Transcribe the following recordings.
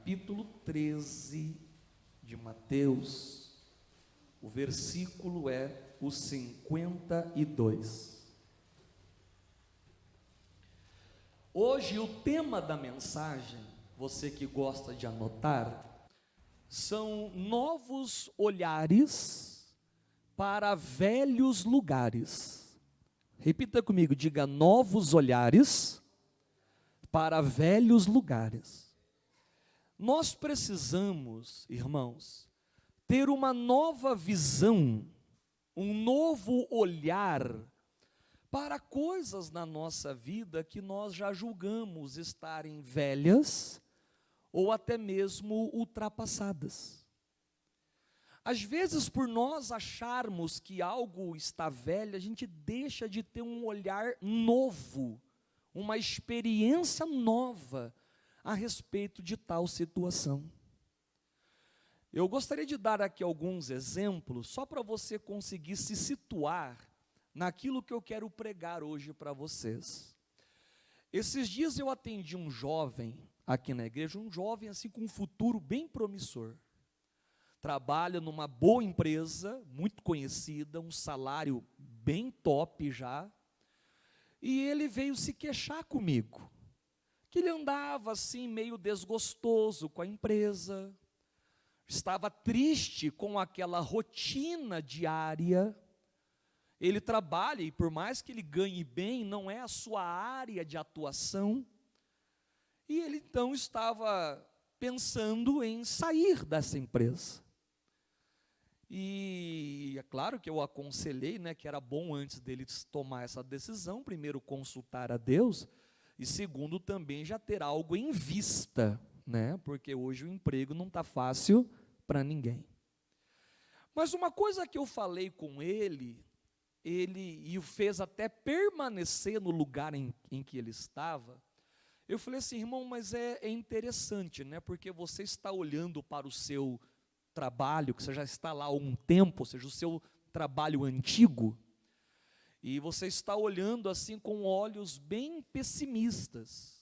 capítulo 13 de Mateus, o versículo é o 52. Hoje o tema da mensagem, você que gosta de anotar, são novos olhares para velhos lugares. Repita comigo, diga: novos olhares para velhos lugares. Nós precisamos, irmãos, ter uma nova visão, um novo olhar para coisas na nossa vida que nós já julgamos estarem velhas ou até mesmo ultrapassadas. Às vezes, por nós acharmos que algo está velho, a gente deixa de ter um olhar novo, uma experiência nova a respeito de tal situação. Eu gostaria de dar aqui alguns exemplos, só para você conseguir se situar naquilo que eu quero pregar hoje para vocês. Esses dias eu atendi um jovem aqui na igreja, um jovem assim com um futuro bem promissor. Trabalha numa boa empresa, muito conhecida, um salário bem top já, e ele veio se queixar comigo, que ele andava assim meio desgostoso com a empresa, estava triste com aquela rotina diária. Ele trabalha e por mais que ele ganhe bem, não é a sua área de atuação, e ele então estava pensando em sair dessa empresa. E é claro que eu aconselhei, que era bom antes dele tomar essa decisão, primeiro consultar a Deus, e segundo também já ter algo em vista, porque hoje o emprego não está fácil para ninguém. Mas uma coisa que eu falei com ele e o fez até permanecer no lugar em que ele estava, eu falei assim: irmão, mas é interessante, porque você está olhando para o seu trabalho, que você já está lá há um tempo, ou seja, o seu trabalho antigo, e você está olhando assim com olhos bem pessimistas.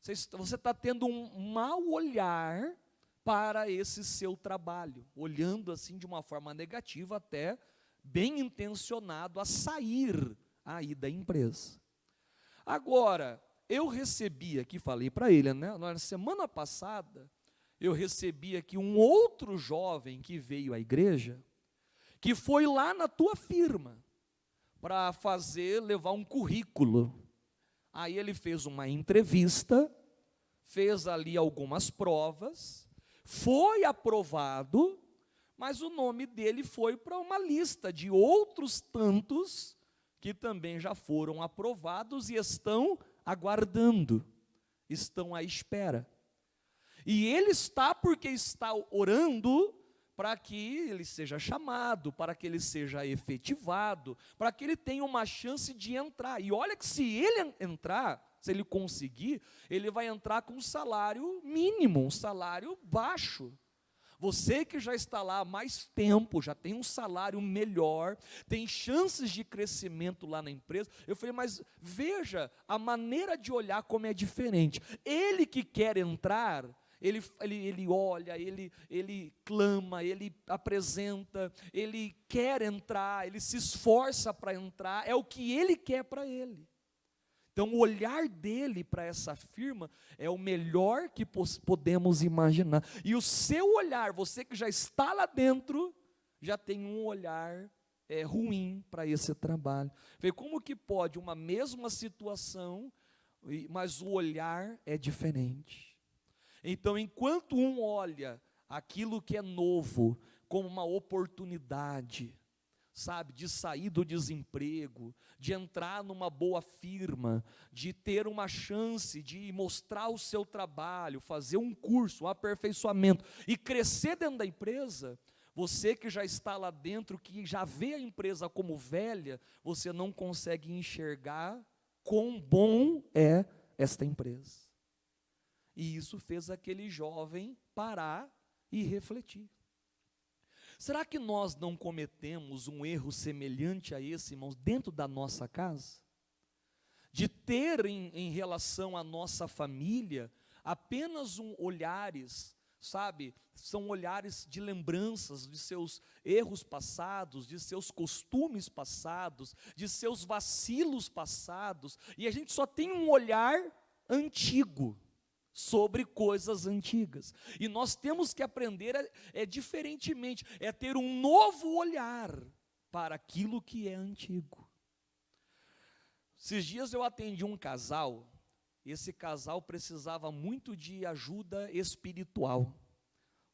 Você está tendo um mau olhar para esse seu trabalho, olhando assim de uma forma negativa, até bem intencionado a sair aí da empresa. Agora, eu recebi aqui, falei para ele, na semana passada, eu recebi aqui um outro jovem que veio à igreja, que foi lá na tua firma, para levar um currículo. Aí ele fez uma entrevista, fez ali algumas provas, foi aprovado, mas o nome dele foi para uma lista de outros tantos que também já foram aprovados e estão aguardando, estão à espera. E ele está porque está orando para que ele seja chamado, para que ele seja efetivado, para que ele tenha uma chance de entrar. E olha que se ele entrar, se ele conseguir, ele vai entrar com um salário mínimo, um salário baixo. Você que já está lá há mais tempo, já tem um salário melhor, tem chances de crescimento lá na empresa. Eu falei, mas veja a maneira de olhar como é diferente. Ele que quer entrar, ele olha, ele clama, ele apresenta, ele quer entrar, ele se esforça para entrar, é o que ele quer para ele. Então o olhar dele para essa firma é o melhor que podemos imaginar. E o seu olhar, você que já está lá dentro, já tem um olhar ruim para esse trabalho. Vê como que pode uma mesma situação, mas o olhar é diferente. Então, enquanto um olha aquilo que é novo como uma oportunidade, sabe, de sair do desemprego, de entrar numa boa firma, de ter uma chance de mostrar o seu trabalho, fazer um curso, um aperfeiçoamento e crescer dentro da empresa, você que já está lá dentro, que já vê a empresa como velha, você não consegue enxergar quão bom é esta empresa. E isso fez aquele jovem parar e refletir. Será que nós não cometemos um erro semelhante a esse, irmãos, dentro da nossa casa? De ter em relação à nossa família apenas olhares, sabe, são olhares de lembranças de seus erros passados, de seus costumes passados, de seus vacilos passados, e a gente só tem um olhar antigo sobre coisas antigas. E nós temos que aprender diferentemente, ter um novo olhar para aquilo que é antigo. Esses dias eu atendi um casal. Esse casal precisava muito de ajuda espiritual.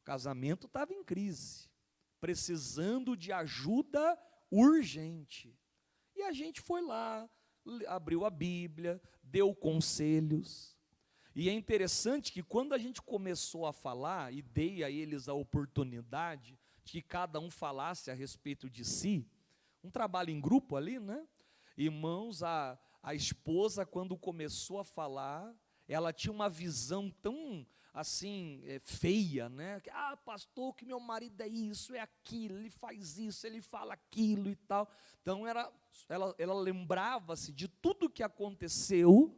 O casamento estava em crise, precisando de ajuda urgente. E a gente foi lá, abriu a Bíblia, deu conselhos. E é interessante que quando a gente começou a falar, e dei a eles a oportunidade de que cada um falasse a respeito de si, um trabalho em grupo ali, né? Irmãos, a esposa, quando começou a falar, ela tinha uma visão tão, assim, feia, né? Pastor, que meu marido é isso, é aquilo, ele faz isso, ele fala aquilo e tal. Então, ela lembrava-se de tudo que aconteceu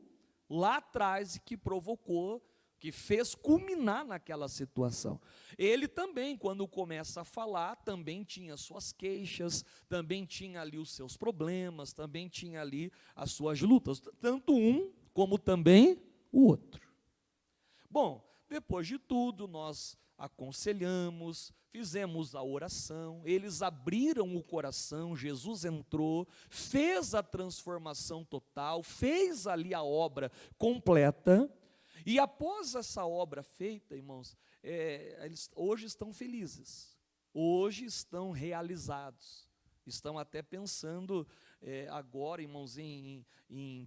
lá atrás e que provocou, que fez culminar naquela situação. Ele também, quando começa a falar, também tinha suas queixas, também tinha ali os seus problemas, também tinha ali as suas lutas, tanto um como também o outro. Bom, depois de tudo, nós aconselhamos, fizemos a oração, eles abriram o coração, Jesus entrou, fez a transformação total, fez ali a obra completa, e após essa obra feita, irmãos, eles hoje estão felizes, hoje estão realizados, estão até pensando agora, irmãos, em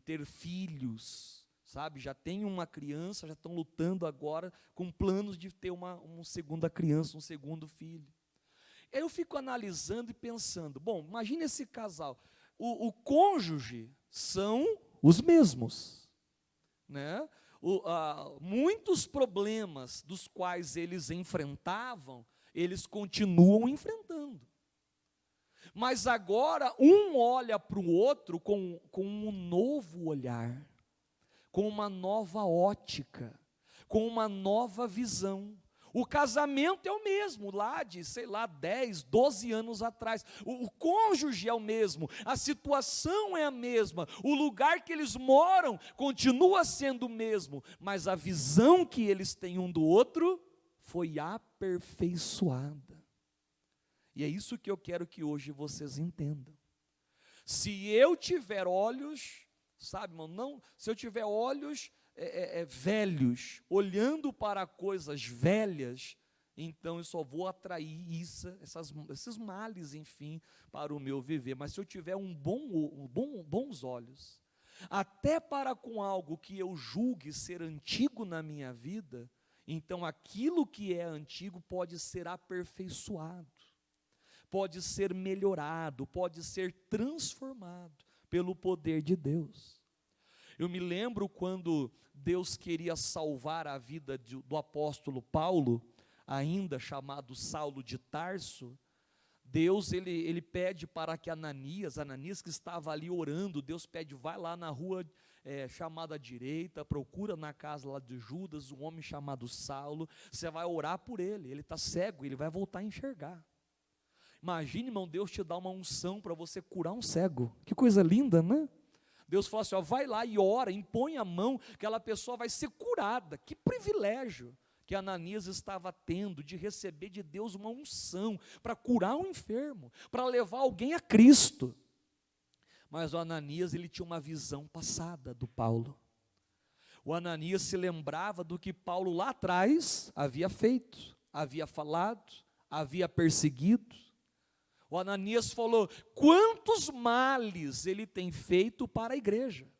ter filhos, sabe, já tem uma criança, já estão lutando agora com planos de ter uma segunda criança, um segundo filho. Eu fico analisando e pensando, bom, imagine esse casal, o cônjuge são os mesmos, né? Muitos problemas dos quais eles enfrentavam, eles continuam enfrentando. Mas agora um olha para o outro com um novo olhar, com uma nova ótica, com uma nova visão. O casamento é o mesmo, lá de, 10, 12 anos atrás. O cônjuge é o mesmo, a situação é a mesma, o lugar que eles moram continua sendo o mesmo, mas a visão que eles têm um do outro foi aperfeiçoada. E é isso que eu quero que hoje vocês entendam. Se eu tiver olhos, sabe, irmão, não, se eu tiver olhos velhos, olhando para coisas velhas, então eu só vou atrair esses males, enfim, para o meu viver. Mas se eu tiver bons olhos, até para com algo que eu julgue ser antigo na minha vida, então aquilo que é antigo pode ser aperfeiçoado, pode ser melhorado, pode ser transformado pelo poder de Deus. Eu me lembro quando Deus queria salvar a vida do apóstolo Paulo, ainda chamado Saulo de Tarso. Deus, ele pede para que Ananias que estava ali orando, Deus pede, vai lá na rua chamada à direita, procura na casa lá de Judas, um homem chamado Saulo, você vai orar por ele está cego, ele vai voltar a enxergar. Imagine, irmão, Deus te dá uma unção para você curar um cego, que coisa linda, né? Deus fala assim, vai lá e ora, impõe a mão, aquela pessoa vai ser curada. Que privilégio que Ananias estava tendo de receber de Deus uma unção para curar um enfermo, para levar alguém a Cristo. Mas o Ananias, ele tinha uma visão passada do Paulo. O Ananias se lembrava do que Paulo lá atrás havia feito, havia falado, havia perseguido. O Ananias falou, quantos males ele tem feito para a igreja.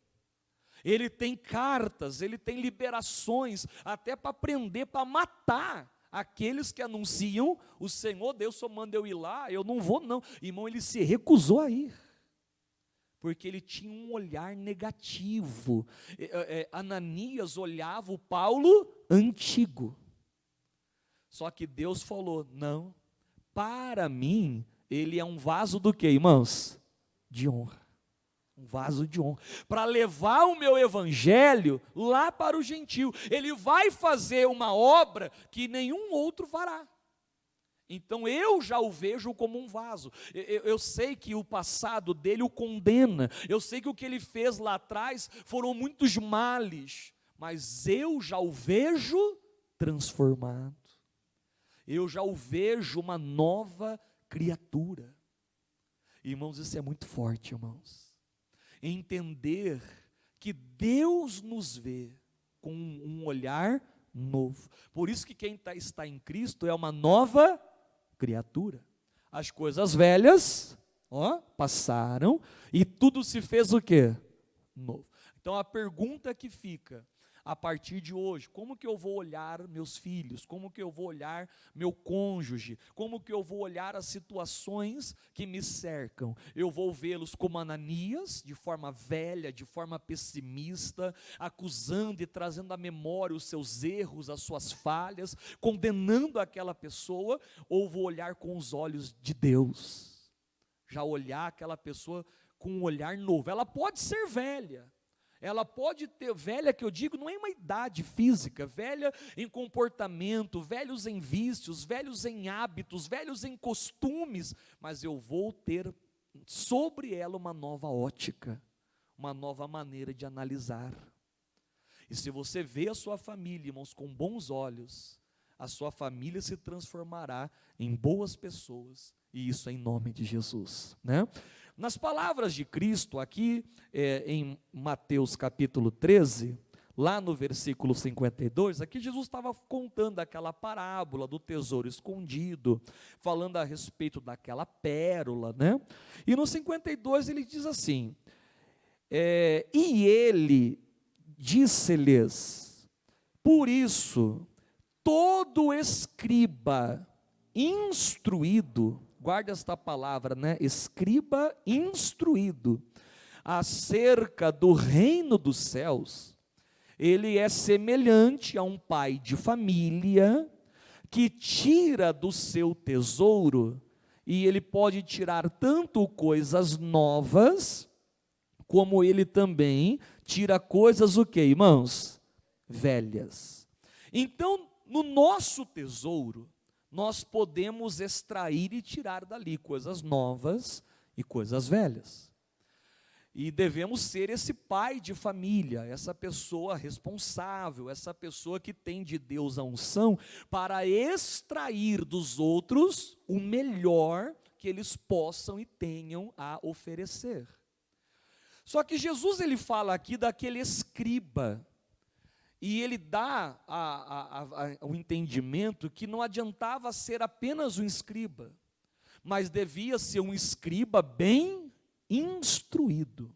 Ele tem cartas, ele tem liberações, até para prender, para matar aqueles que anunciam, o Senhor Deus só manda eu ir lá, eu não vou não. Irmão, ele se recusou a ir, porque ele tinha um olhar negativo. Ananias olhava o Paulo antigo. Só que Deus falou, não, para mim, ele é um vaso do quê, irmãos? De honra. um vaso de honra, para levar o meu evangelho lá para o gentio. Ele vai fazer uma obra que nenhum outro fará. Então eu já o vejo como um vaso. Eu sei que o passado dele o condena. Eu sei que o que ele fez lá atrás foram muitos males. Mas eu já o vejo transformado. Eu já o vejo uma nova criatura. Irmãos, isso é muito forte, irmãos. Entender que Deus nos vê com um olhar novo. Por isso que quem está em Cristo é uma nova criatura. As coisas velhas, passaram e tudo se fez o quê? Novo. Então a pergunta que fica a partir de hoje: como que eu vou olhar meus filhos? Como que eu vou olhar meu cônjuge? Como que eu vou olhar as situações que me cercam? Eu vou vê-los como Ananias, de forma velha, de forma pessimista, acusando e trazendo à memória os seus erros, as suas falhas, condenando aquela pessoa, ou vou olhar com os olhos de Deus? Já olhar aquela pessoa com um olhar novo. Ela pode ser velha, ela pode ter, velha que eu digo, não é uma idade física, velha em comportamento, velhos em vícios, velhos em hábitos, velhos em costumes, mas eu vou ter sobre ela uma nova ótica, uma nova maneira de analisar. E se você vê a sua família, irmãos, com bons olhos, a sua família se transformará em boas pessoas, e isso é em nome de Jesus, né? Nas palavras de Cristo, aqui em Mateus capítulo 13, lá no versículo 52, aqui Jesus estava contando aquela parábola do tesouro escondido, falando a respeito daquela pérola, né? E no 52 ele diz assim, e ele disse-lhes, por isso, todo escriba instruído, guarda esta palavra, né? Escriba instruído acerca do reino dos céus, ele é semelhante a um pai de família que tira do seu tesouro, e ele pode tirar tanto coisas novas, como ele também tira coisas o quê, irmãos? Velhas. Então, no nosso tesouro, nós podemos extrair e tirar dali coisas novas e coisas velhas. E devemos ser esse pai de família, essa pessoa responsável, essa pessoa que tem de Deus a unção para extrair dos outros o melhor que eles possam e tenham a oferecer. Só que Jesus ele fala aqui daquele escriba, e ele dá o entendimento que não adiantava ser apenas um escriba, mas devia ser um escriba bem instruído.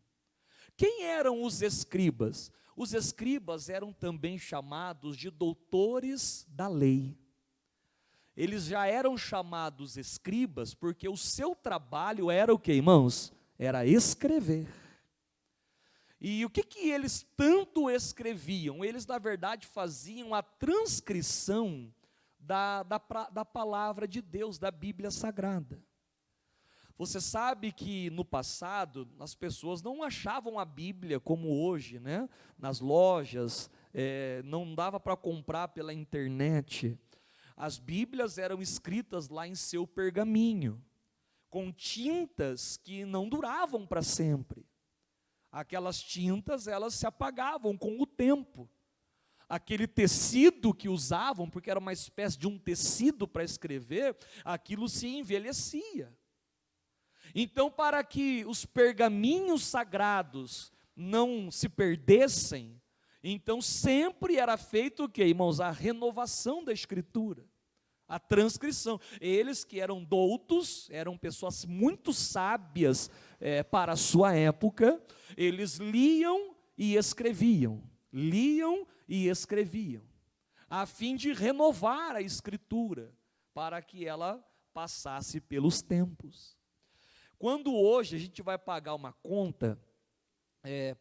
Quem eram os escribas? Os escribas eram também chamados de doutores da lei. Eles já eram chamados escribas porque o seu trabalho era o que, irmãos? Era escrever. E o que eles tanto escreviam? Eles, na verdade, faziam a transcrição da palavra de Deus, da Bíblia Sagrada. Você sabe que no passado, as pessoas não achavam a Bíblia como hoje, né? Nas lojas, não dava para comprar pela internet. As Bíblias eram escritas lá em seu pergaminho, com tintas que não duravam para sempre. Aquelas tintas, elas se apagavam com o tempo. Aquele tecido que usavam, porque era uma espécie de um tecido para escrever, aquilo se envelhecia. Então, para que os pergaminhos sagrados não se perdessem, então sempre era feito o quê, irmãos? A renovação da Escritura, a transcrição. Eles que eram doutos, eram pessoas muito sábias para a sua época, eles liam e escreviam, a fim de renovar a Escritura, para que ela passasse pelos tempos. Quando hoje a gente vai pagar uma conta,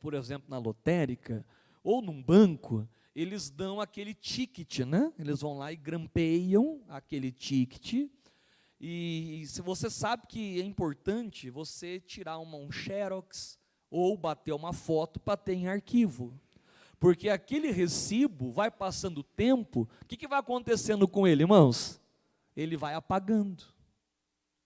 por exemplo, na lotérica, ou num banco, eles dão aquele ticket, né? Eles vão lá e grampeiam aquele ticket, e se você sabe que é importante você tirar um xerox, ou bater uma foto para ter em arquivo. Porque aquele recibo vai passando o tempo, o que vai acontecendo com ele, irmãos? Ele vai apagando.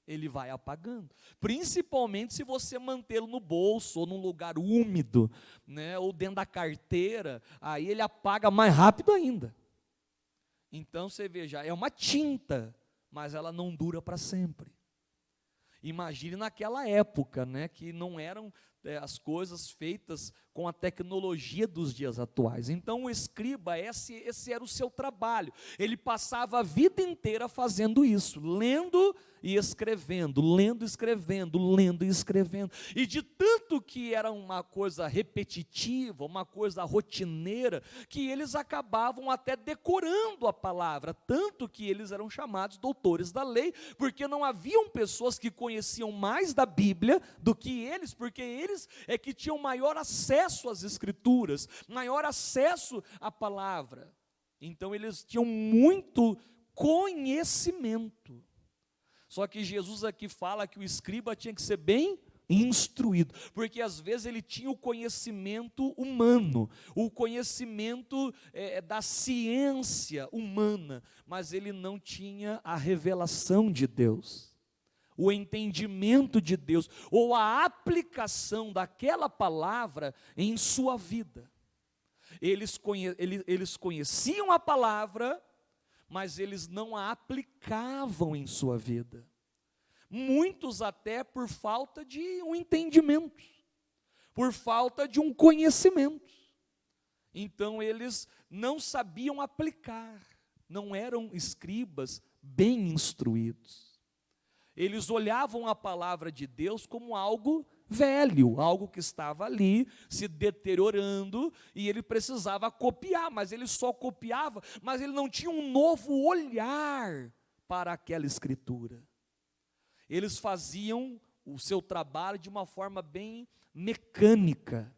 Ele vai apagando, principalmente se você mantê-lo no bolso, ou num lugar úmido, né, ou dentro da carteira, aí ele apaga mais rápido ainda. Então você veja, é uma tinta, mas ela não dura para sempre. Imagine naquela época, né, que não eram as coisas feitas com a tecnologia dos dias atuais. Então o escriba, esse era o seu trabalho, ele passava a vida inteira fazendo isso, lendo e escrevendo, lendo e escrevendo, lendo e escrevendo, e de tanto que era uma coisa repetitiva, uma coisa rotineira, que eles acabavam até decorando a palavra, tanto que eles eram chamados doutores da lei, porque não haviam pessoas que conheciam mais da Bíblia do que eles, porque eles é que tinham maior acesso às Escrituras, maior acesso à palavra. Então eles tinham muito conhecimento. Só que Jesus aqui fala que o escriba tinha que ser bem instruído, porque às vezes ele tinha o conhecimento humano, o conhecimento da ciência humana, mas ele não tinha a revelação de Deus, o entendimento de Deus, ou a aplicação daquela palavra em sua vida. Eles conheciam a palavra, mas eles não a aplicavam em sua vida. Muitos até por falta de um entendimento, por falta de um conhecimento. Então eles não sabiam aplicar, não eram escribas bem instruídos. Eles olhavam a palavra de Deus como algo velho, algo que estava ali se deteriorando e ele precisava copiar, mas ele só copiava, mas ele não tinha um novo olhar para aquela escritura. Eles faziam o seu trabalho de uma forma bem mecânica,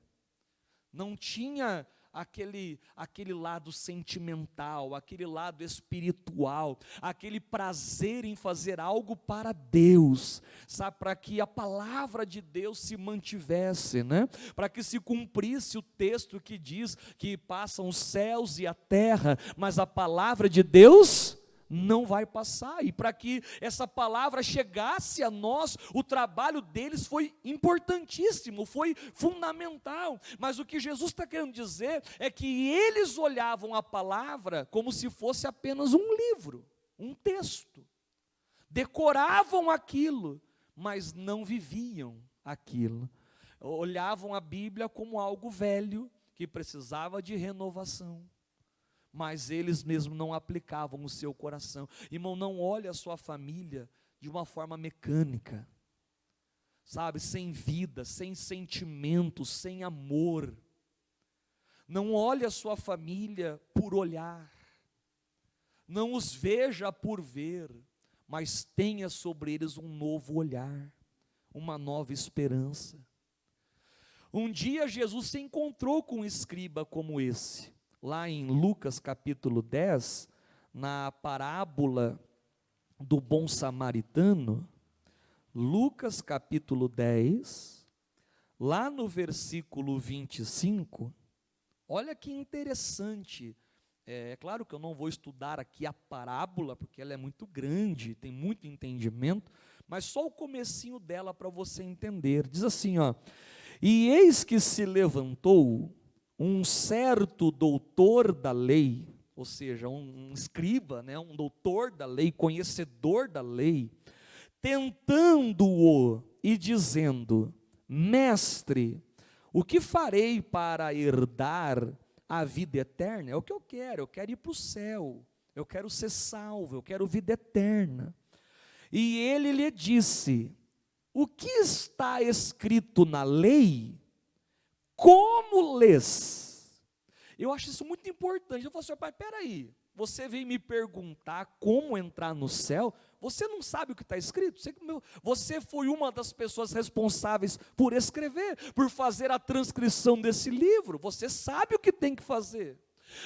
não tinha aquele lado sentimental, aquele lado espiritual, aquele prazer em fazer algo para Deus, sabe, para que a palavra de Deus se mantivesse, né? Para que se cumprisse o texto que diz que passam os céus e a terra, mas a palavra de Deus não vai passar, e para que essa palavra chegasse a nós, o trabalho deles foi importantíssimo, foi fundamental, mas o que Jesus está querendo dizer é que eles olhavam a palavra como se fosse apenas um livro, um texto, decoravam aquilo, mas não viviam aquilo, olhavam a Bíblia como algo velho, que precisava de renovação, mas eles mesmos não aplicavam o seu coração. Irmão, não olhe a sua família de uma forma mecânica, sabe, sem vida, sem sentimento, sem amor. Não olhe a sua família por olhar, não os veja por ver, mas tenha sobre eles um novo olhar, uma nova esperança. Um dia Jesus se encontrou com um escriba como esse, lá em Lucas capítulo 10, na parábola do bom samaritano. Lucas capítulo 10, lá no versículo 25, olha que interessante, é claro que eu não vou estudar aqui a parábola, porque ela é muito grande, tem muito entendimento, mas só o comecinho dela para você entender. Diz assim, ó: e eis que se levantou um certo doutor da lei, ou seja, um escriba, né, um doutor da lei, conhecedor da lei, tentando-o e dizendo: mestre, o que farei para herdar a vida eterna? É o que eu quero ir para o céu, eu quero ser salvo, eu quero vida eterna. E ele lhe disse: o que está escrito na lei? Como lês? Eu acho isso muito importante. Eu falo assim: pai, peraí, você veio me perguntar como entrar no céu, você não sabe o que está escrito? Você foi uma das pessoas responsáveis por escrever, por fazer a transcrição desse livro, você sabe o que tem que fazer,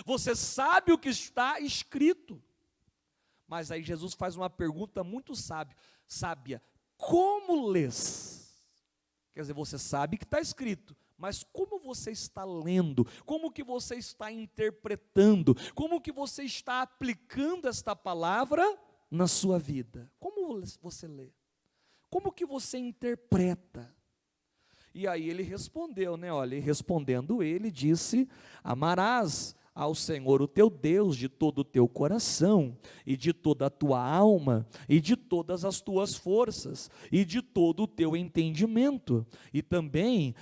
você sabe o que está escrito. Mas aí Jesus faz uma pergunta muito sábia: como lês? Quer dizer, você sabe que está escrito, mas como você está lendo, como que você está interpretando, como que você está aplicando esta palavra na sua vida? Como você lê? Como que você interpreta? E aí ele respondeu, né? Olha, e respondendo ele disse: amarás ao Senhor o teu Deus de todo o teu coração, e de toda a tua alma, e de todas as tuas forças, e de todo o teu entendimento, e também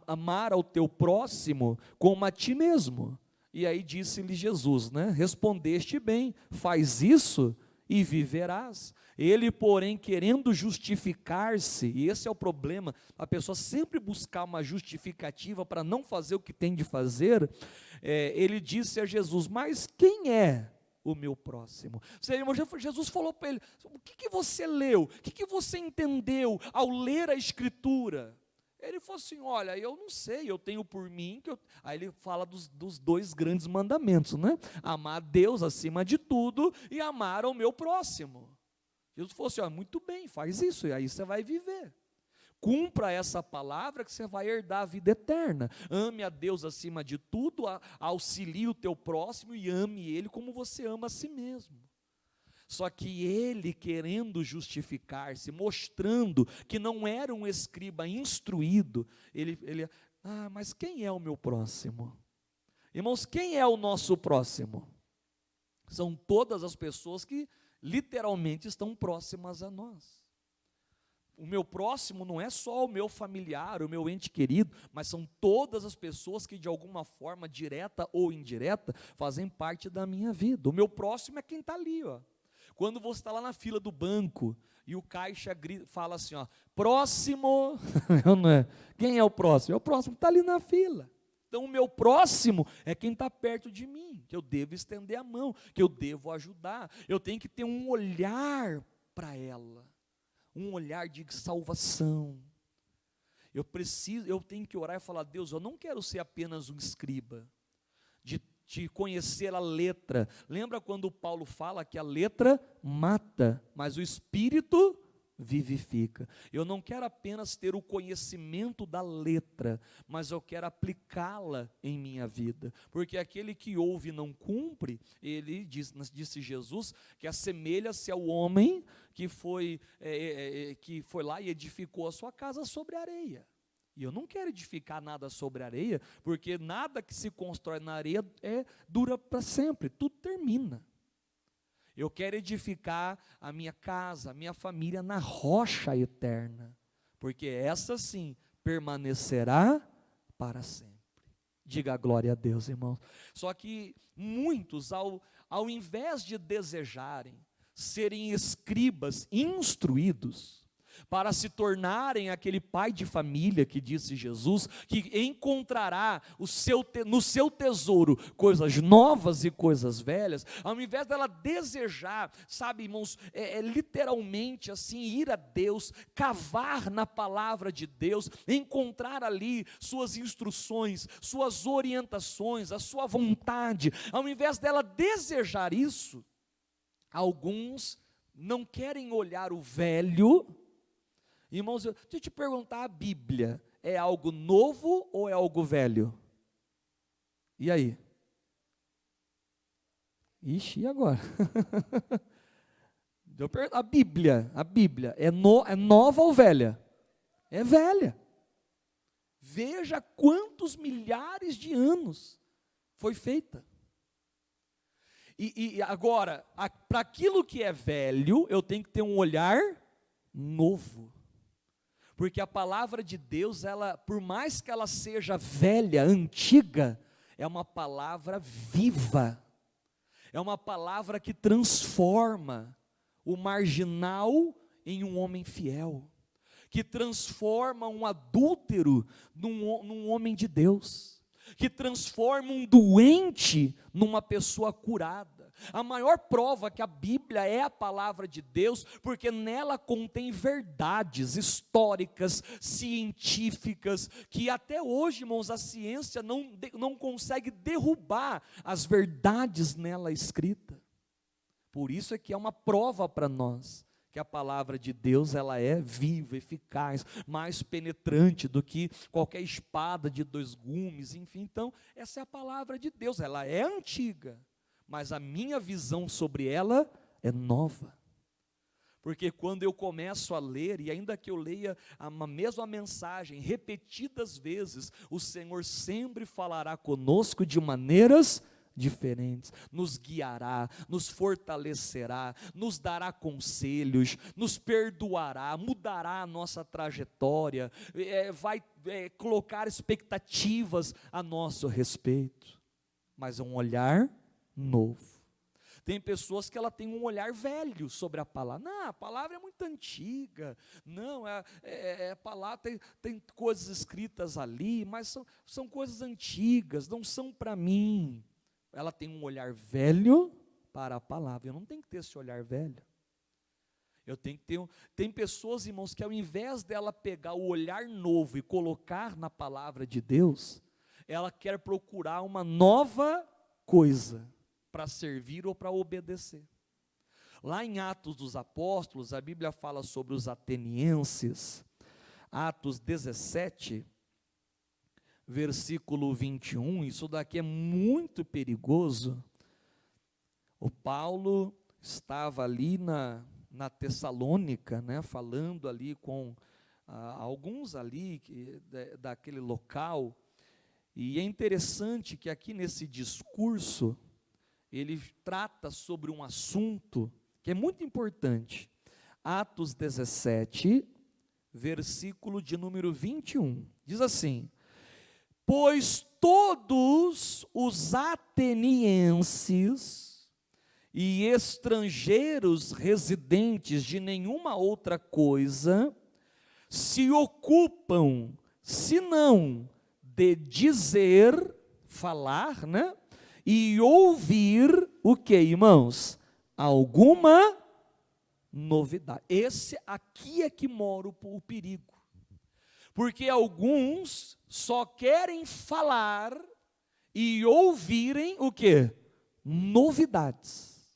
amar ao teu próximo como a ti mesmo. E aí disse-lhe Jesus, né? Respondeste bem, faz isso e viverás. Ele, porém, querendo justificar-se, e esse é o problema, a pessoa sempre buscar uma justificativa para não fazer o que tem de fazer, ele disse a Jesus: mas quem é o meu próximo? Jesus falou para ele: o que você leu? O que você entendeu ao ler a Escritura? Ele falou assim: olha, eu não sei, eu tenho por mim, aí ele fala dos dois grandes mandamentos, né? Amar a Deus acima de tudo e amar ao meu próximo. Jesus falou assim: muito bem, faz isso, e aí você vai viver. Cumpra essa palavra que você vai herdar a vida eterna. Ame a Deus acima de tudo, auxilie o teu próximo e ame ele como você ama a si mesmo. Só que ele, querendo justificar-se, mostrando que não era um escriba instruído, mas quem é o meu próximo? Irmãos, quem é o nosso próximo? São todas as pessoas que literalmente estão próximas a nós. O meu próximo não é só o meu familiar, o meu ente querido, mas são todas as pessoas que de alguma forma, direta ou indireta, fazem parte da minha vida. O meu próximo é quem está ali, ó. Quando você está lá na fila do banco e o caixa fala assim, ó, próximo, não é? Quem é o próximo? É o próximo que está ali na fila. Então o meu próximo é quem está perto de mim, que eu devo estender a mão, que eu devo ajudar. Eu tenho que ter um olhar para ela, um olhar de salvação. Eu tenho que orar e falar: Deus, eu não quero ser apenas um escriba, de conhecer a letra. Lembra quando Paulo fala que a letra mata, mas o Espírito vivifica? Eu não quero apenas ter o conhecimento da letra, mas eu quero aplicá-la em minha vida, porque aquele que ouve e não cumpre, disse Jesus, que assemelha-se ao homem que foi lá e edificou a sua casa sobre a areia. E eu não quero edificar nada sobre areia, porque nada que se constrói na areia dura para sempre, tudo termina. Eu quero edificar a minha casa, a minha família na rocha eterna, porque essa sim permanecerá para sempre. Diga glória a Deus, irmãos. Só que muitos, ao invés de desejarem serem escribas instruídos, para se tornarem aquele pai de família que disse Jesus, que encontrará no seu tesouro coisas novas e coisas velhas, ao invés dela desejar, sabe, irmãos, literalmente assim, ir a Deus, cavar na palavra de Deus, encontrar ali suas instruções, suas orientações, a sua vontade, ao invés dela desejar isso, alguns não querem olhar o velho. Irmãos, deixa eu te perguntar, a Bíblia é algo novo ou é algo velho? E aí? Ixi, e agora? A Bíblia é nova ou velha? É velha. Veja quantos milhares de anos foi feita. E agora, para aquilo que é velho, eu tenho que ter um olhar novo. Porque a palavra de Deus, por mais que ela seja velha, antiga, é uma palavra viva, é uma palavra que transforma o marginal em um homem fiel, que transforma um adúltero num homem de Deus, que transforma um doente numa pessoa curada. A maior prova que a Bíblia é a palavra de Deus, porque nela contém verdades históricas, científicas, que até hoje, irmãos, a ciência não consegue derrubar as verdades nela escritas. Por isso é que é uma prova para nós, que a palavra de Deus, ela é viva, eficaz, mais penetrante do que qualquer espada de dois gumes, enfim. Então, essa é a palavra de Deus, ela é antiga, mas a minha visão sobre ela é nova. Porque quando eu começo a ler, e ainda que eu leia a mesma mensagem repetidas vezes, o Senhor sempre falará conosco de maneiras diferentes, nos guiará, nos fortalecerá, nos dará conselhos, nos perdoará, mudará a nossa trajetória, vai colocar expectativas a nosso respeito, mas é um olhar novo. Tem pessoas que ela tem um olhar velho sobre a palavra. Não, a palavra é muito antiga. Não, a palavra tem coisas escritas ali, mas são coisas antigas, não são para mim. Ela tem um olhar velho para a palavra. Eu não tenho que ter esse olhar velho. Eu tenho que ter. Tem pessoas, irmãos, que ao invés dela pegar o olhar novo e colocar na palavra de Deus, ela quer procurar uma nova coisa para servir ou para obedecer. Lá em Atos dos Apóstolos, a Bíblia fala sobre os atenienses, Atos 17, versículo 21, isso daqui é muito perigoso. O Paulo estava ali na Tessalônica, né, falando ali com alguns ali daquele local, e é interessante que aqui nesse discurso, ele trata sobre um assunto que é muito importante. Atos 17, versículo de número 21, diz assim: pois todos os atenienses e estrangeiros residentes de nenhuma outra coisa se ocupam, senão de dizer, falar, né? E ouvir o que, irmãos? Alguma novidade. Esse aqui é que mora o perigo. Porque alguns só querem falar e ouvirem o que? Novidades.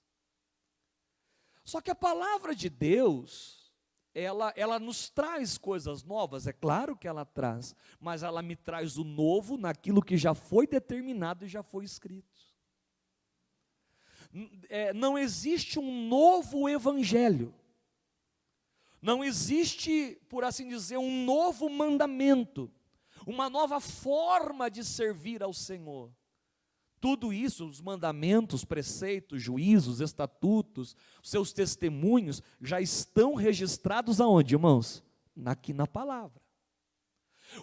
Só que a palavra de Deus, ela nos traz coisas novas, é claro que ela traz, mas ela me traz o novo naquilo que já foi determinado e já foi escrito. Não existe um novo evangelho, não existe, por assim dizer, um novo mandamento, uma nova forma de servir ao Senhor. Tudo isso, os mandamentos, preceitos, juízos, estatutos, seus testemunhos, já estão registrados aonde, irmãos? Aqui na palavra.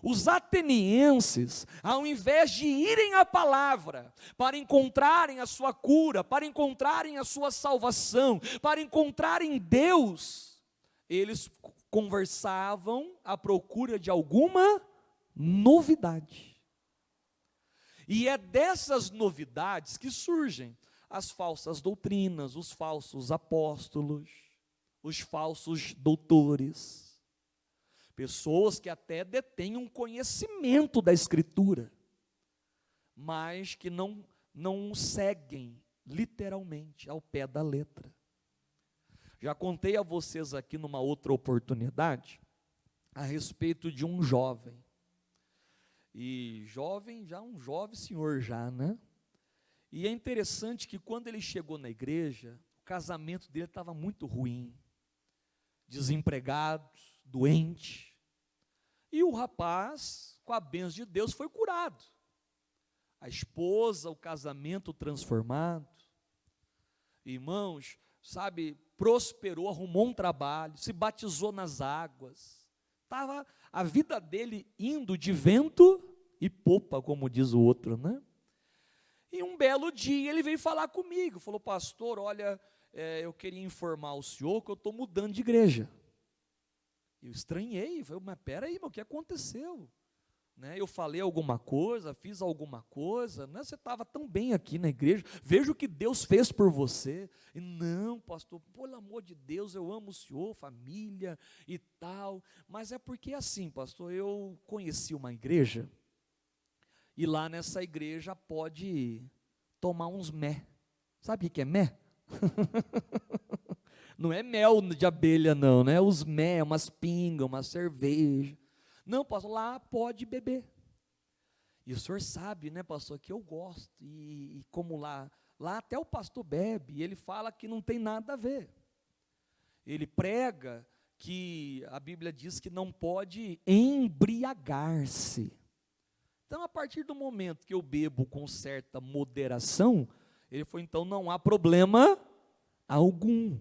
Os atenienses, ao invés de irem à palavra, para encontrarem a sua cura, para encontrarem a sua salvação, para encontrarem Deus, eles conversavam à procura de alguma novidade. E é dessas novidades que surgem as falsas doutrinas, os falsos apóstolos, os falsos doutores. Pessoas que até detêm um conhecimento da Escritura, mas que não seguem literalmente ao pé da letra. Já contei a vocês aqui numa outra oportunidade a respeito de um jovem. E jovem, já um jovem senhor já, né? E é interessante que quando ele chegou na igreja, o casamento dele estava muito ruim, desempregado, doente. E o rapaz, com a bênção de Deus, foi curado. A esposa, o casamento transformado. Irmãos, sabe, prosperou, arrumou um trabalho, se batizou nas águas. Estava a vida dele indo de vento e popa, como diz o outro, né? E um belo dia ele veio falar comigo, falou: pastor, olha, eu queria informar o senhor que eu estou mudando de igreja. Eu estranhei, falei: mas peraí, o que aconteceu? Né, eu falei alguma coisa, fiz alguma coisa, né, você estava tão bem aqui na igreja, veja o que Deus fez por você. E não, pastor, pelo amor de Deus, eu amo o senhor, família e tal, mas é porque assim, pastor, eu conheci uma igreja, e lá nessa igreja pode tomar uns mé. Sabe o que é mé? Não é mel de abelha, não, né? Os mel, umas pingas, uma cerveja. Não, pastor, lá pode beber. E o senhor sabe, né, pastor, que eu gosto. E como lá até o pastor bebe, e ele fala que não tem nada a ver. Ele prega que a Bíblia diz que não pode embriagar-se. Então, a partir do momento que eu bebo com certa moderação, ele falou, então não há problema algum.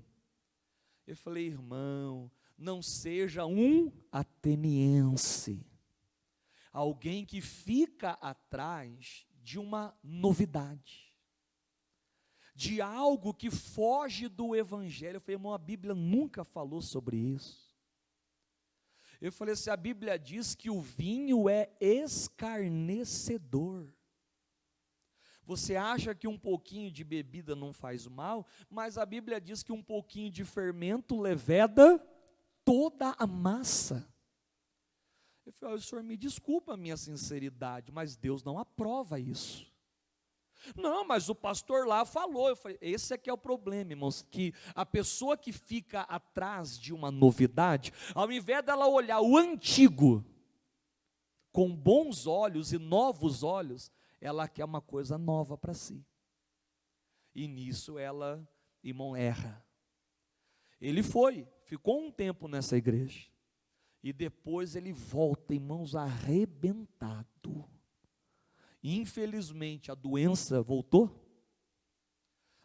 Eu falei, irmão, não seja um ateniense, alguém que fica atrás de uma novidade, de algo que foge do evangelho. Eu falei, irmão, a Bíblia nunca falou sobre isso. Eu falei assim, a Bíblia diz que o vinho é escarnecedor. Você acha que um pouquinho de bebida não faz mal, mas a Bíblia diz que um pouquinho de fermento leveda toda a massa. Eu falei, o senhor me desculpa a minha sinceridade, mas Deus não aprova isso. Não, mas o pastor lá falou. Eu falei, esse é que é o problema, irmãos, que a pessoa que fica atrás de uma novidade, ao invés dela olhar o antigo com bons olhos e novos olhos, ela quer uma coisa nova para si. E nisso ela, irmão, erra. Ele ficou um tempo nessa igreja, e depois ele volta, irmãos, arrebentado. Infelizmente a doença voltou.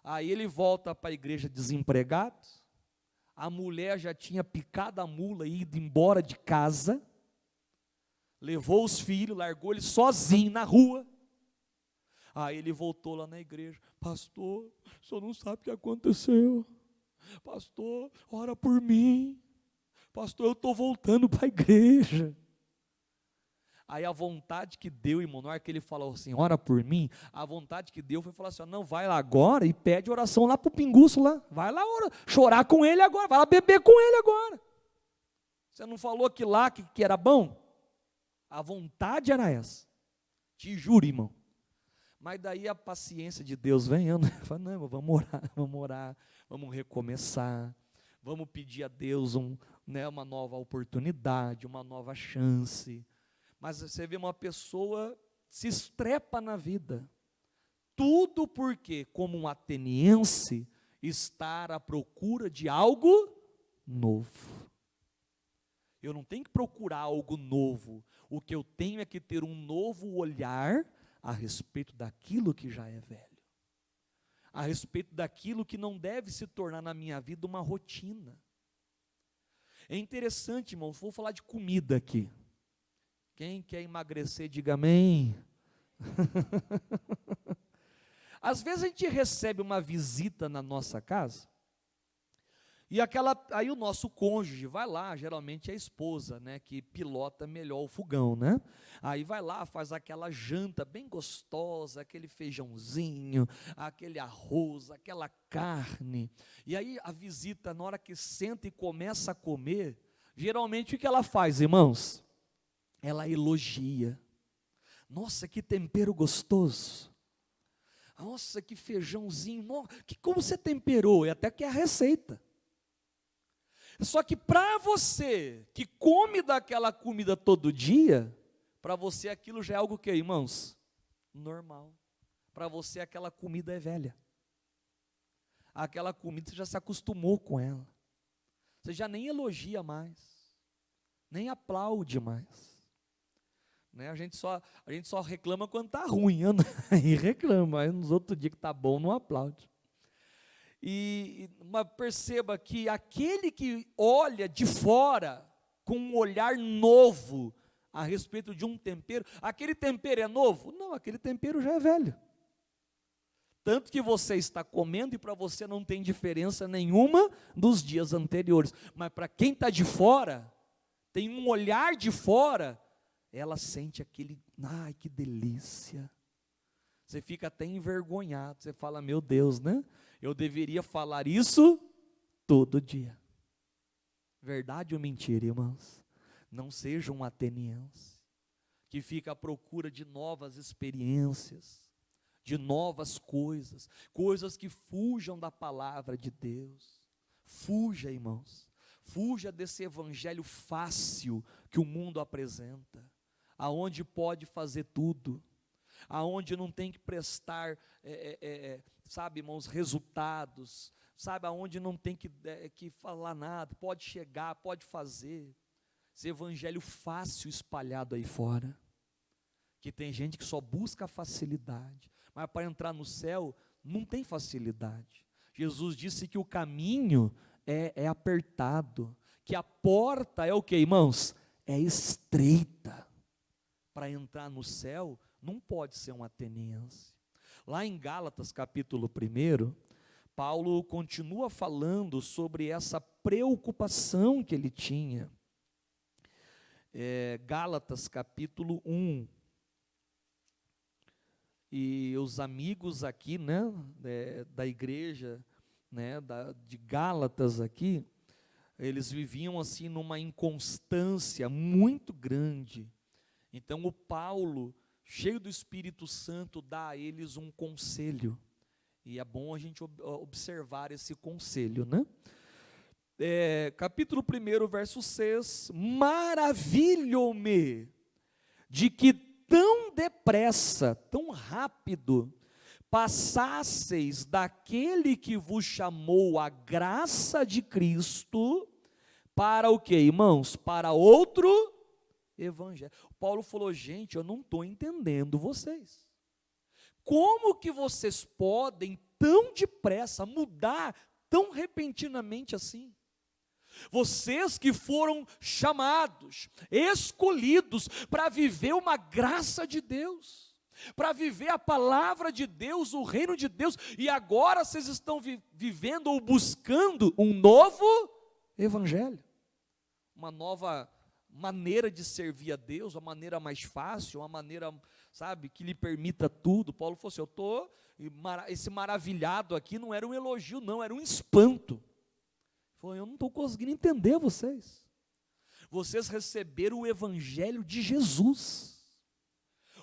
Aí ele volta para a igreja desempregado. A mulher já tinha picado a mula e ido embora de casa. Levou os filhos, largou ele sozinho na rua. Aí ele voltou lá na igreja. Pastor, o senhor não sabe o que aconteceu. Pastor, ora por mim. Pastor, eu estou voltando para a igreja. Aí a vontade que deu, irmão, na hora que ele falou assim, ora por mim, a vontade que deu foi falar assim, não, vai lá agora e pede oração lá para o pinguço lá, vai lá chorar com ele agora, vai lá beber com ele agora. Você não falou que lá que era bom? A vontade era essa, te juro, irmão. Mas daí a paciência de Deus vem, fala, não, vamos orar, vamos recomeçar, vamos pedir a Deus uma nova oportunidade, uma nova chance. Mas você vê uma pessoa se estrepa na vida, tudo porque, como um ateniense, estar à procura de algo novo. Eu não tenho que procurar algo novo, o que eu tenho é que ter um novo olhar a respeito daquilo que já é velho, a respeito daquilo que não deve se tornar na minha vida uma rotina. É interessante, irmão, vou falar de comida aqui. Quem quer emagrecer, diga amém. Às vezes a gente recebe uma visita na nossa casa, e aí o nosso cônjuge vai lá, geralmente é a esposa, né, que pilota melhor o fogão, né? Aí vai lá, faz aquela janta bem gostosa, aquele feijãozinho, aquele arroz, aquela carne. E aí a visita, na hora que senta e começa a comer, geralmente o que ela faz, irmãos? Ela elogia. Nossa, que tempero gostoso. Nossa, que feijãozinho. Como você temperou? E até que é a receita. Só que para você, que come daquela comida todo dia, para você aquilo já é algo que, irmãos? Normal. Para você aquela comida é velha. Aquela comida você já se acostumou com ela. Você já nem elogia mais. Nem aplaude mais. Né? A gente só reclama quando está ruim, aí reclama, aí nos outros dias que está bom não aplaude. Mas perceba que aquele que olha de fora com um olhar novo a respeito de um tempero, aquele tempero é novo? Não, aquele tempero já é velho. Tanto que você está comendo e para você não tem diferença nenhuma dos dias anteriores. Mas para quem está de fora, tem um olhar de fora, ela sente aquele, ai que delícia. Você fica até envergonhado, você fala, meu Deus, né? Eu deveria falar isso todo dia. Verdade ou mentira, irmãos? Não seja um ateniense, que fica à procura de novas experiências, de novas coisas, coisas que fujam da palavra de Deus, Fuja, irmãos. Fuja desse evangelho fácil que o mundo apresenta, aonde pode fazer tudo, aonde não tem que prestar, sabe, irmãos, resultados, sabe, aonde não tem que falar nada, pode chegar, pode fazer. Esse evangelho fácil espalhado aí fora, que tem gente que só busca facilidade, mas para entrar no céu não tem facilidade. Jesus disse que o caminho é apertado, que a porta é o que, irmãos? É estreita. Para entrar no céu, não pode ser um ateniense. Lá em Gálatas, capítulo 1, Paulo continua falando sobre essa preocupação que ele tinha. Gálatas, capítulo 1. E os amigos aqui, né, da igreja, né, de Gálatas aqui, eles viviam assim numa inconstância muito grande. Então o Paulo, cheio do Espírito Santo, dá a eles um conselho, e é bom a gente observar esse conselho, né? Capítulo 1, verso 6, maravilho-me de que tão depressa, tão rápido, passasseis daquele que vos chamou a graça de Cristo, para o quê, irmãos? Para outro evangelho. Paulo falou, gente, eu não estou entendendo vocês. Como que vocês podem tão depressa mudar, tão repentinamente assim? Vocês que foram chamados, escolhidos para viver uma graça de Deus, para viver a palavra de Deus, o reino de Deus, e agora vocês estão vivendo ou buscando um novo evangelho, uma nova maneira de servir a Deus, uma maneira mais fácil, uma maneira, sabe, que lhe permita tudo. Paulo falou assim, esse maravilhado aqui não era um elogio não, era um espanto. Ele falou, eu não estou conseguindo entender vocês. Vocês receberam o evangelho de Jesus,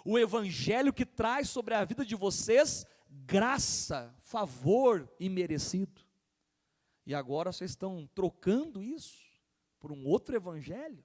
o evangelho que traz sobre a vida de vocês graça, favor imerecido, e agora vocês estão trocando isso por um outro evangelho.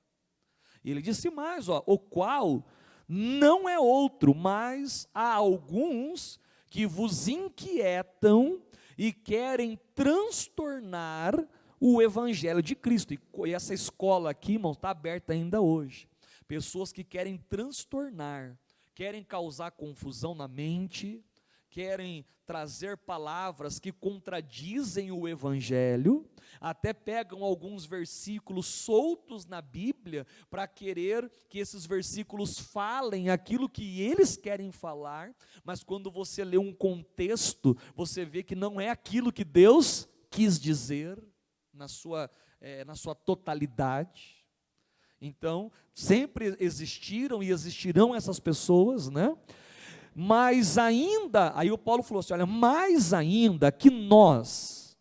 E ele disse mais, o qual não é outro, mas há alguns que vos inquietam e querem transtornar o evangelho de Cristo. E essa escola aqui, irmão, está aberta ainda hoje. Pessoas que querem transtornar, querem causar confusão na mente, querem trazer palavras que contradizem o evangelho, até pegam alguns versículos soltos na Bíblia para querer que esses versículos falem aquilo que eles querem falar, mas quando você lê um contexto, você vê que não é aquilo que Deus quis dizer na sua totalidade. Então, sempre existiram e existirão essas pessoas, né? Mas ainda, aí o Paulo falou assim, olha, mais ainda que nós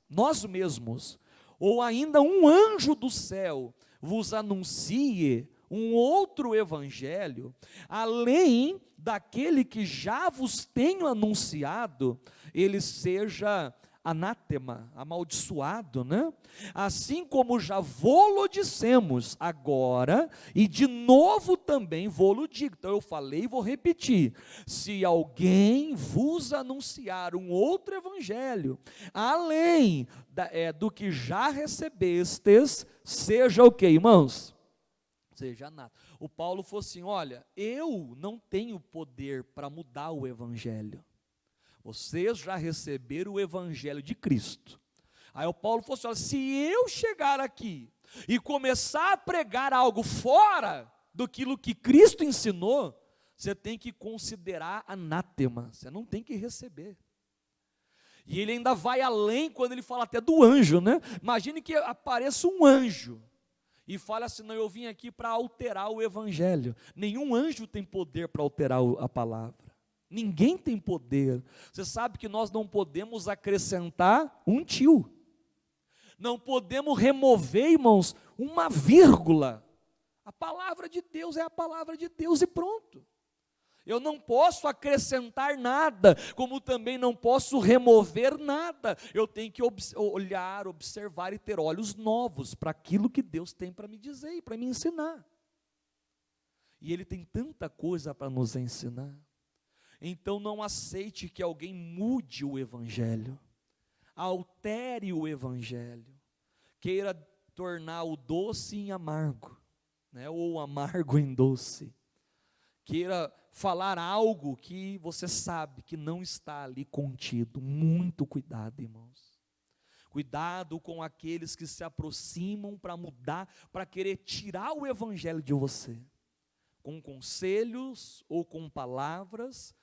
mesmos, ou ainda um anjo do céu vos anuncie um outro evangelho, além daquele que já vos tenho anunciado, ele seja anátema, amaldiçoado, né? Assim como já vô-lo dissemos agora, e de novo também vô-lo digo. Então eu falei e vou repetir, se alguém vos anunciar um outro evangelho, além do que já recebestes, seja o que, irmãos? Seja anátema. O Paulo falou assim, olha, eu não tenho poder para mudar o evangelho. Vocês já receberam o evangelho de Cristo. Aí o Paulo falou assim, olha, se eu chegar aqui e começar a pregar algo fora daquilo que Cristo ensinou, você tem que considerar anátema, você não tem que receber. E ele ainda vai além quando ele fala até do anjo, né? Imagine que apareça um anjo e fala assim, não, eu vim aqui para alterar o evangelho. Nenhum anjo tem poder para alterar a palavra. Ninguém tem poder. Você sabe que nós não podemos acrescentar um tio. Não podemos remover, irmãos, uma vírgula. A palavra de Deus é a palavra de Deus e pronto. Eu não posso acrescentar nada, como também não posso remover nada. Eu tenho que olhar, observar e ter olhos novos para aquilo que Deus tem para me dizer e para me ensinar. E Ele tem tanta coisa para nos ensinar. Então não aceite que alguém mude o Evangelho, altere o Evangelho, queira tornar o doce em amargo, né? Ou o amargo em doce. Queira falar algo que você sabe que não está ali contido. Muito cuidado, irmãos. Cuidado com aqueles que se aproximam para mudar, para querer tirar o Evangelho de você, com conselhos ou com palavras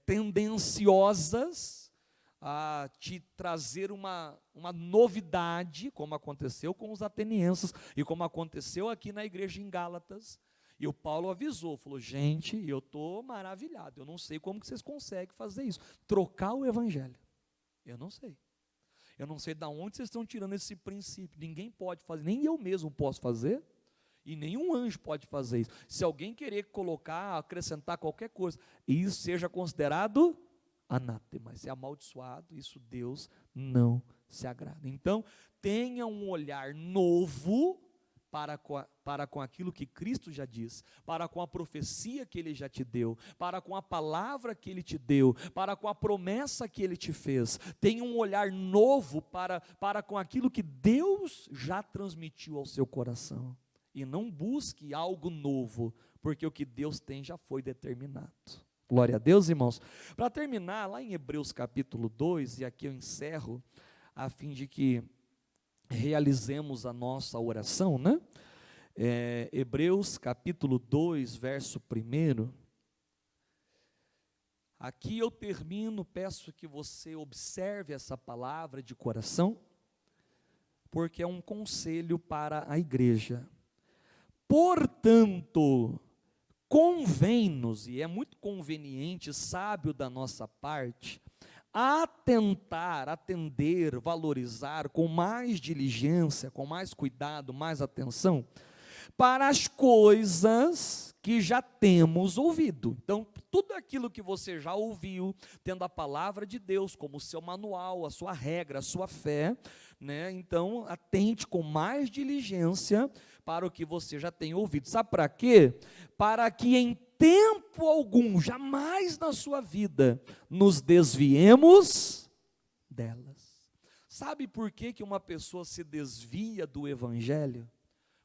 tendenciosas a te trazer uma novidade, como aconteceu com os atenienses e como aconteceu aqui na igreja em Gálatas. E o Paulo avisou, falou: gente, eu estou maravilhado, eu não sei como que vocês conseguem fazer isso, trocar o Evangelho, eu não sei de onde vocês estão tirando esse princípio, ninguém pode fazer, nem eu mesmo posso fazer, e nenhum anjo pode fazer isso. Se alguém querer colocar, acrescentar qualquer coisa, isso seja considerado anátema, isso é amaldiçoado, isso Deus não se agrada. Então, tenha um olhar novo para com aquilo que Cristo já disse, para com a profecia que Ele já te deu, para com a palavra que Ele te deu, para com a promessa que Ele te fez. Tenha um olhar novo para com aquilo que Deus já transmitiu ao seu coração. E não busque algo novo, porque o que Deus tem já foi determinado. Glória a Deus, irmãos. Para terminar, lá em Hebreus capítulo 2, e aqui eu encerro, a fim de que realizemos a nossa oração, né? Hebreus capítulo 2, verso 1. Aqui eu termino, peço que você observe essa palavra de coração, porque é um conselho para a igreja. Portanto, convém-nos, e é muito conveniente, sábio da nossa parte, atender, valorizar com mais diligência, com mais cuidado, mais atenção, para as coisas que já temos ouvido. Então, tudo aquilo que você já ouviu, tendo a palavra de Deus como seu manual, a sua regra, a sua fé, né? Então, atente com mais diligência para o que você já tem ouvido. Sabe para quê? Para que em tempo algum, jamais na sua vida, nos desviemos delas. Sabe por que uma pessoa se desvia do Evangelho?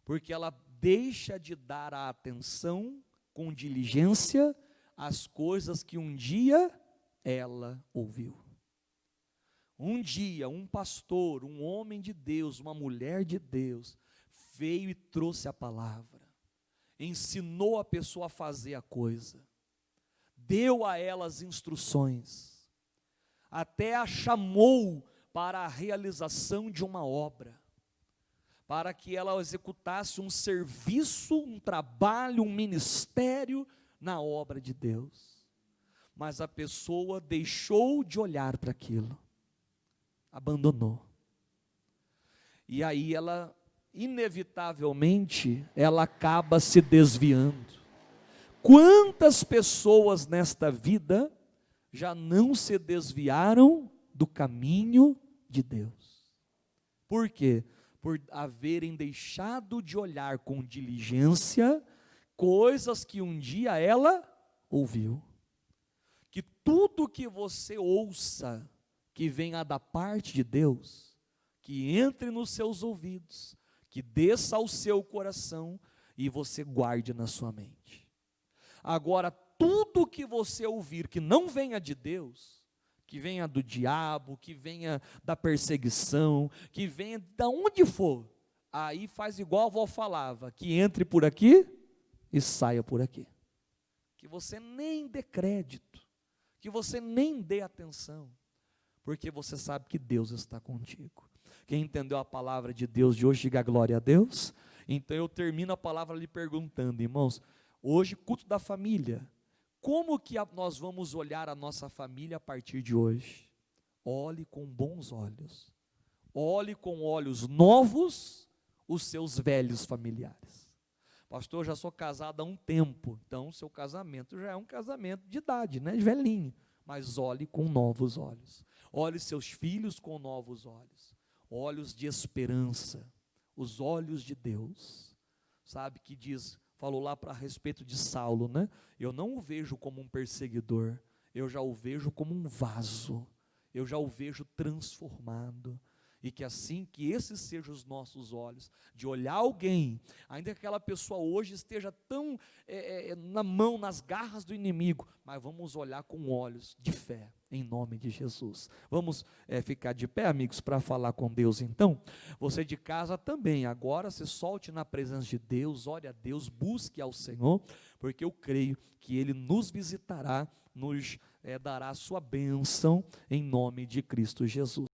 Porque ela deixa de dar a atenção com diligência às coisas que um dia ela ouviu. Um dia, um pastor, um homem de Deus, uma mulher de Deus, veio e trouxe a palavra. Ensinou a pessoa a fazer a coisa, deu a ela as instruções, até a chamou para a realização de uma obra, para que ela executasse um serviço, um trabalho, um ministério na obra de Deus. Mas a pessoa deixou de olhar para aquilo, abandonou, e aí ela inevitavelmente, ela acaba se desviando. Quantas pessoas nesta vida já não se desviaram do caminho de Deus? Por quê? Por haverem deixado de olhar com diligência coisas que um dia ela ouviu. Que tudo que você ouça, que venha da parte de Deus, que entre nos seus ouvidos, que desça ao seu coração e você guarde na sua mente. Agora, tudo que você ouvir que não venha de Deus, que venha do diabo, que venha da perseguição, que venha de onde for, aí faz igual a avó falava, que entre por aqui e saia por aqui. Que você nem dê crédito, que você nem dê atenção, porque você sabe que Deus está contigo. Quem entendeu a palavra de Deus de hoje, diga glória a Deus. Então eu termino a palavra lhe perguntando, irmãos, hoje culto da família, como que nós vamos olhar a nossa família a partir de hoje? Olhe com bons olhos, olhe com olhos novos os seus velhos familiares, Pastor, eu já sou casado há um tempo. Então, seu casamento já é um casamento de idade, né? Velhinho. Mas olhe com novos olhos. Olhe seus filhos com novos olhos. Olhos de esperança. Os olhos de Deus. Sabe, que diz, falou lá a respeito de Saulo, né? Eu não o vejo como um perseguidor. Eu já o vejo como um vaso. Eu já o vejo transformado. E que assim, que esses sejam os nossos olhos, de olhar alguém, ainda que aquela pessoa hoje esteja tão na mão, nas garras do inimigo, mas vamos olhar com olhos de fé, em nome de Jesus. Vamos ficar de pé, amigos, para falar com Deus então? Você de casa também, agora se solte na presença de Deus, ore a Deus, busque ao Senhor, porque eu creio que Ele nos visitará, nos dará a sua bênção, em nome de Cristo Jesus.